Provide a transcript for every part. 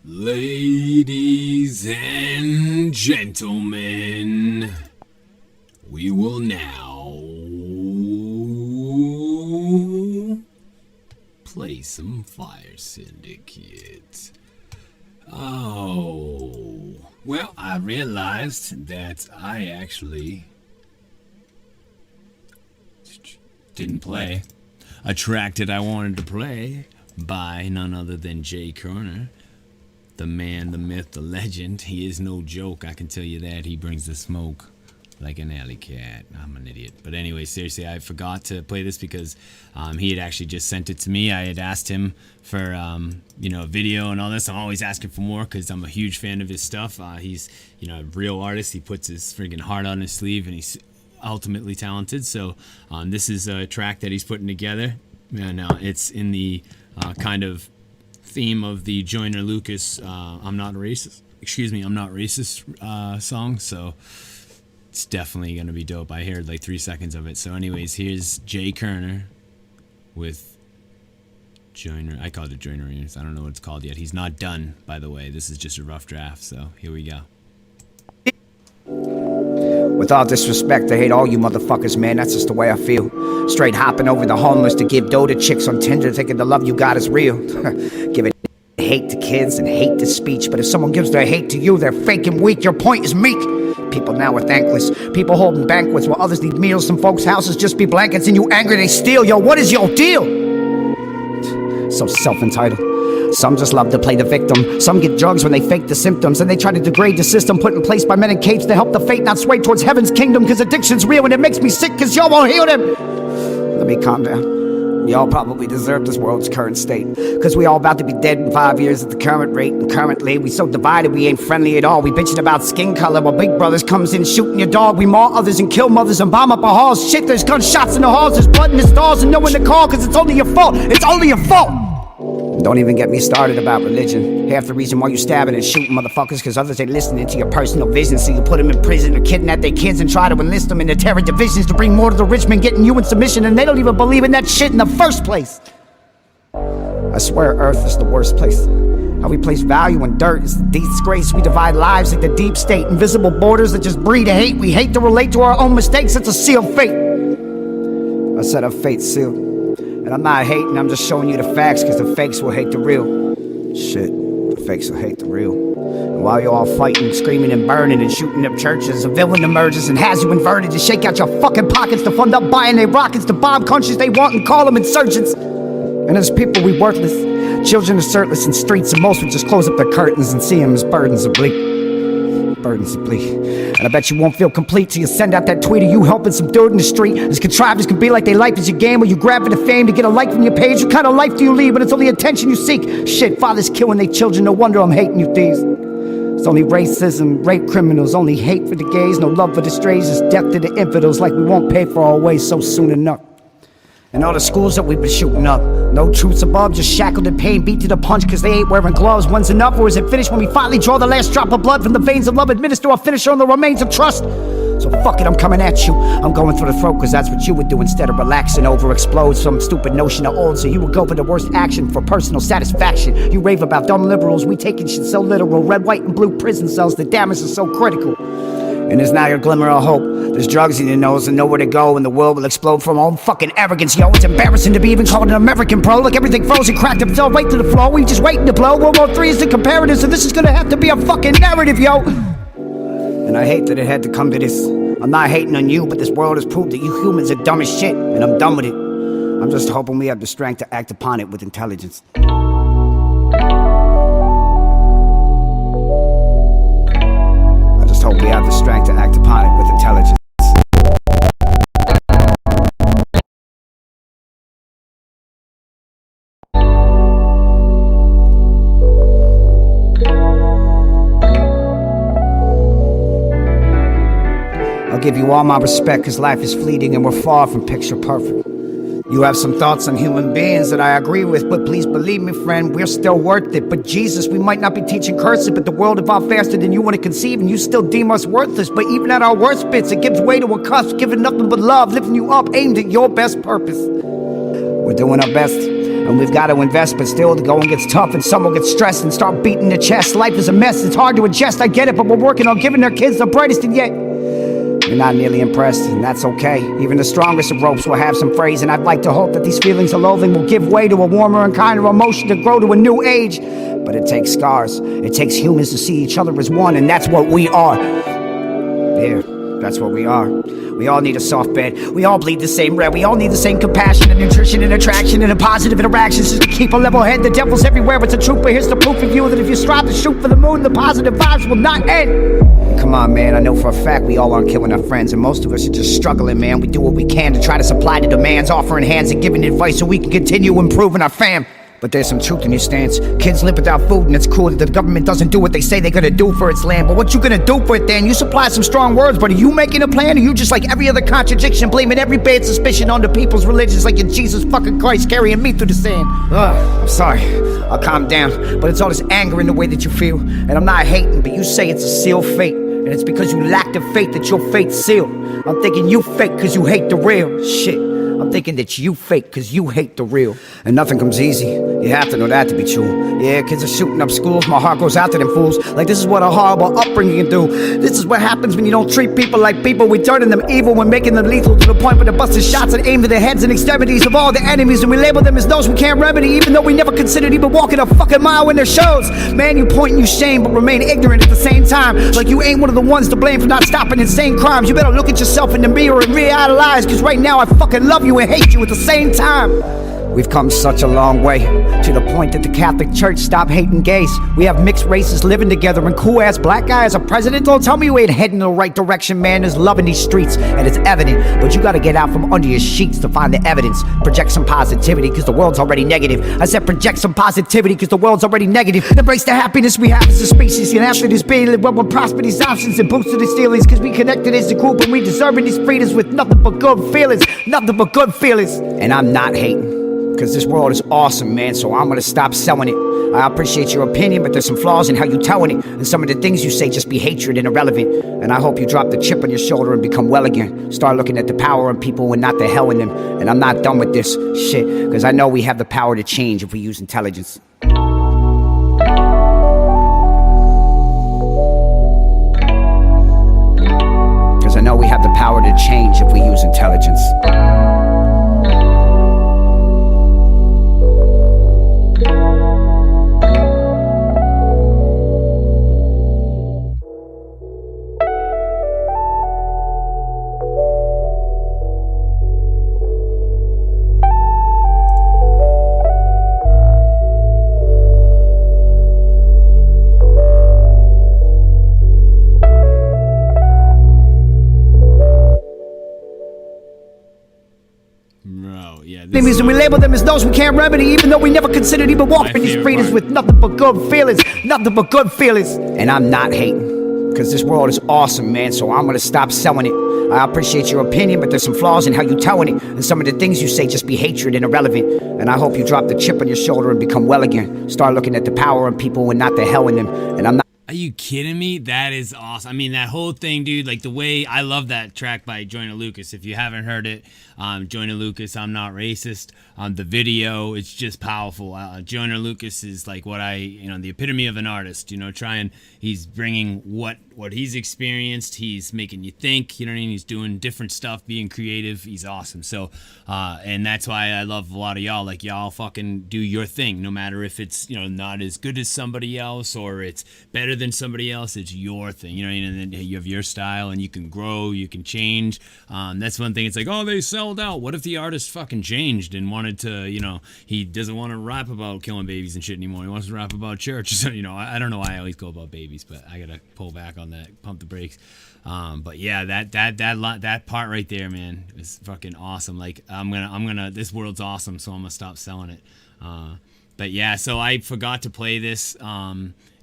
Ladies and gentlemen, we will now play some Fire Syndicate. Oh, well, I realized that I actually didn't play a track that I wanted to play by none other than Koerner. The man, the myth, the legend. He is no joke, I can tell you that. He brings the smoke like an alley cat. I'm an idiot. But anyway, seriously, I forgot to play this because he had actually just sent it to me. I had asked him for, a video and all this. I'm always asking for more because I'm a huge fan of his stuff. He's, a real artist. He puts his friggin' heart on his sleeve, and he's ultimately talented. So this is a track that he's putting together. And it's in the kind of theme of the Joyner Lucas I'm not racist song, so it's definitely gonna be dope. I heard like 3 seconds of it. So anyways, here's Koerner with Joyner. I called it Joyner. I don't know what it's called yet. He's not done, by the way. This is just a rough draft, so here we go. With all disrespect, I hate all you motherfuckers, man, that's just the way I feel. Straight hopping over the homeless to give dough to chicks on Tinder, thinking the love you got is real. Giving hate to kids and hate to speech, but if someone gives their hate to you, they're fake and weak. Your point is meek. People now are thankless. People holding banquets while others need meals. Some folks' houses just be blankets and you angry they steal. Yo, what is your deal? So self-entitled. Some just love to play the victim. Some get drugs when they fake the symptoms, and they try to degrade the system put in place by men in capes to help the fate not sway towards heaven's kingdom. Cause addiction's real and it makes me sick cause y'all won't heal them. Let me calm down. Y'all probably deserve this world's current state, cause we all about to be dead in 5 years at the current rate. And currently we so divided we ain't friendly at all. We bitching about skin color while Big Brothers comes in shooting your dog. We maul others and kill mothers and bomb up our halls. Shit, there's gunshots in the halls, there's blood in the stalls, and no one to call cause it's only your fault. It's only your fault. Don't even get me started about religion. Half the reason why you stabbing and shooting motherfuckers cause others ain't listening to your personal vision. So you put them in prison or kidnap their kids and try to enlist them in the terror divisions to bring more to the rich men, getting you in submission, and they don't even believe in that shit in the first place. I swear Earth is the worst place. How we place value in dirt is the disgrace. We divide lives like the deep state. Invisible borders that just breed hate. We hate to relate to our own mistakes. It's a sealed fate. I said our fate's sealed. And I'm not hating, I'm just showing you the facts, cause the fakes will hate the real. Shit, the fakes will hate the real. And while you're all fighting, screaming and burning and shooting up churches, a villain emerges and has you inverted to shake out your fucking pockets to fund up buying their rockets to bomb countries they want and call them insurgents. And as people we worthless, children are shirtless in streets, and most would just close up their curtains and see them as burdens of bleak. Burdens of bleak. And I bet you won't feel complete till you send out that tweet of you helping some dude in the street. As contrived as can be like they life is your game, or you grab for the fame to get a like from your page. What kind of life do you lead when it's only attention you seek? Shit, fathers killing their children, no wonder I'm hating you thieves. It's only racism, rape criminals, only hate for the gays, no love for the strays, just death to the infidels, like we won't pay for our ways so soon enough. And all the schools that we've been shooting up, no truths above, just shackled in pain, beat to the punch cause they ain't wearing gloves. When's enough, or is it finished when we finally draw the last drop of blood from the veins of love, administer our finisher on the remains of trust? So fuck it, I'm coming at you. I'm going for the throat cause that's what you would do instead of relaxing over explode some stupid notion of old. So you would go for the worst action for personal satisfaction. You rave about dumb liberals, we taking shit so literal. Red, white, and blue prison cells, the damage is so critical. And there's now your glimmer of hope. There's drugs in your nose and nowhere to go, and the world will explode from all fucking arrogance. Yo, it's embarrassing to be even called an American pro. Like everything froze and cracked up, it's all right to the floor. We just waiting to blow. World War III is the comparative, so this is gonna have to be a fucking narrative, yo. And I hate that it had to come to this. I'm not hating on you, but this world has proved that you humans are dumb as shit, and I'm done with it. I'm just hoping we have the strength to act upon it with intelligence. Hope we have the strength to act upon it with intelligence. I'll give you all my respect cause life is fleeting and we're far from picture perfect. You have some thoughts on human beings that I agree with, but please believe me, friend, we're still worth it. But Jesus, we might not be teaching cursive, but the world evolved faster than you want to conceive, and you still deem us worthless. But even at our worst bits, it gives way to a cusp, giving nothing but love, lifting you up, aimed at your best purpose. We're doing our best. And we've got to invest, but still the going gets tough, and some will get stressed and start beating their chest. Life is a mess, it's hard to adjust, I get it, but we're working on giving their kids the brightest, and yet you're not nearly impressed, and that's okay. Even the strongest of ropes will have some phrase, and I'd like to hope that these feelings of loathing will give way to a warmer and kinder emotion to grow to a new age. But it takes scars, it takes humans to see each other as one, and that's what we are. Yeah, that's what we are. We all need a soft bed, we all bleed the same red, we all need the same compassion and nutrition and attraction and a positive interactions just to keep a level head. The devil's everywhere, but it's a truth, but here's the proof of you that if you strive to shoot for the moon, the positive vibes will not end. Come on, man, I know for a fact we all aren't killing our friends, and most of us are just struggling, man. We do what we can to try to supply the demands, offering hands and giving advice so we can continue improving our fam. But there's some truth in your stance. Kids live without food, and it's cool that the government doesn't do what they say they're gonna do for its land. But what you gonna do for it then? You supply some strong words, but are you making a plan? Or you just like every other contradiction, blaming every bad suspicion on the people's religions like you're Jesus fucking Christ carrying me through the sand? I'm sorry, I'll calm down, but it's all this anger in the way that you feel. And I'm not hating, but you say it's a sealed fate, and it's because you lack the faith that your fate's sealed. I'm thinking you fake cause you hate the real shit. I'm thinking that you fake cause you hate the real. And nothing comes easy, you have to know that to be true. Yeah, kids are shooting up schools, my heart goes out to them fools. Like this is what a horrible upbringing can do. This is what happens when you don't treat people like people. We turning them evil, we're making them lethal to the point where they're busting shots and aim to the heads and extremities of all the enemies. And we label them as those we can't remedy, even though we never considered even walking a fucking mile in their shows. Man, you point and you shame, but remain ignorant at the same time. Like you ain't one of the ones to blame for not stopping insane crimes. You better look at yourself in the mirror and reanalyze, cause right now I fucking love you and hate you at the same time. We've come such a long way, to the point that the Catholic Church stopped hating gays. We have mixed races living together, and cool-ass black guy as a president. Don't tell me you ain't heading in the right direction, man. There's love in these streets, and it's evident. But you gotta get out from under your sheets to find the evidence. Project some positivity, cause the world's already negative. I said project some positivity, cause the world's already negative. Embrace the happiness we have as a species, and after this being live well, we'll prosper these options and boost to these feelings, cause we connected as a group, and we deserving these freedoms with nothing but good feelings. Nothing but good feelings. And I'm not hating, cause this world is awesome, man, so I'm gonna stop selling it. I appreciate your opinion, but there's some flaws in how you telling it. And some of the things you say just be hatred and irrelevant. And I hope you drop the chip on your shoulder and become well again. Start looking at the power in people and not the hell in them. And I'm not done with this shit, cause I know we have the power to change if we use intelligence. Cause I know we have the power to change if we use intelligence. Enemies, and we label them as those we can't remedy, even though we never considered even walking these freedoms with nothing but good feelings. Nothing but good feelings. And I'm not hating, cause this world is awesome, man, so I'm gonna stop selling it. I appreciate your opinion, but there's some flaws in how you telling it. And some of the things you say just be hatred and irrelevant. And I hope you drop the chip on your shoulder and become well again. Start looking at the power in people and not the hell in them. And I'm not. Are you kidding me? That is awesome. I mean, that whole thing, dude, like the way, I love that track by Joyner Lucas. If you haven't heard it, Joyner Lucas, I'm Not Racist. The video, it's just powerful. Joyner Lucas is like what the epitome of an artist, he's bringing what he's experienced. He's making you think, you know what I mean? He's doing different stuff, being creative. He's awesome. So, and that's why I love a lot of y'all. Like, y'all fucking do your thing, no matter if it's, not as good as somebody else or it's better than somebody else. It's your thing, and then you have your style and you can grow, you can change. That's one thing. It's like, oh, they sold out. What if the artist fucking changed and wanted to, he doesn't want to rap about killing babies and shit anymore. He wants to rap about church. So, I don't know why I always go about babies, but I gotta pull back on that, pump the brakes. But yeah, that part right there, man, is fucking awesome. Like, I'm gonna, this world's awesome, so I'm gonna stop selling it. But yeah, so I forgot to play this.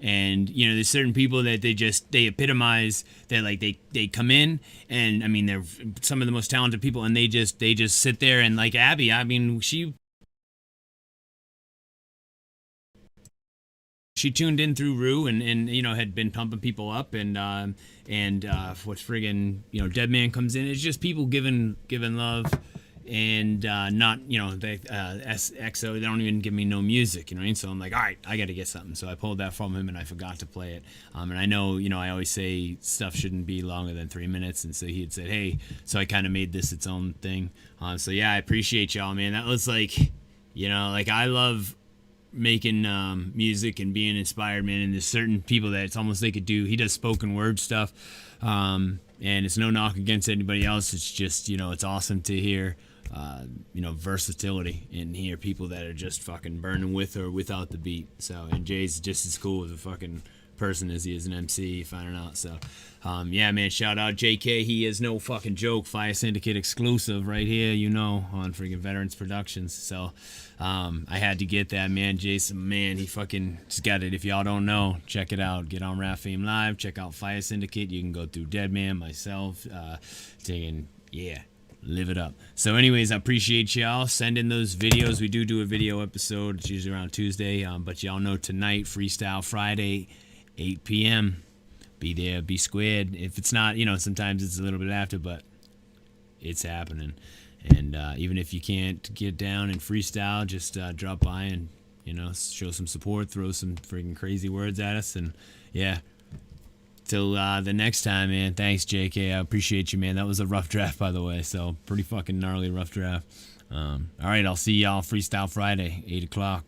And there's certain people that they epitomize that, like they come in and I mean they're some of the most talented people and they just sit there and like Abby, I mean she tuned in through Rue and had been pumping people up and what's friggin' Dead Man comes in. It's just people giving love. and not, you know, they XO, they don't even give me no music, you know what I mean? So I'm like, all right, I got to get something. So I pulled that from him, and I forgot to play it. And I know, you know, I always say stuff shouldn't be longer than 3 minutes, and so he had said, hey, so I kind of made this its own thing. So yeah, I appreciate y'all, man. That was like, you know, like I love making music and being inspired, man, and there's certain people that it's almost they could do. He does spoken word stuff, and it's no knock against anybody else. It's just, you know, it's awesome to hear you know, versatility and hear people that are just fucking burning with or without the beat. So, and Jay's just as cool as a fucking person as he is an MC, finding out. So yeah, man, shout out JK. He is no fucking joke. Fire Syndicate exclusive right here, you know, on freaking Veterans Productions. So I had to get that, man. Jason, man, he fucking just got it. If y'all don't know, check it out. Get on RapFame Live, check out Fire Syndicate. You can go through Deadman, myself, taking, yeah, live it up. So anyways, I appreciate y'all. Send in those videos. We do a video episode. It's usually around Tuesday, but y'all know tonight, Freestyle Friday, 8 p.m. Be there, be squared. If it's not, you know, sometimes it's a little bit after, but it's happening. And even if you can't get down and freestyle, just drop by and, you know, show some support, throw some freaking crazy words at us. And yeah, till the next time, man. Thanks, JK. I appreciate you, man. That was a rough draft, by the way. So pretty fucking gnarly rough draft. All right, I'll see y'all Freestyle Friday, 8 o'clock.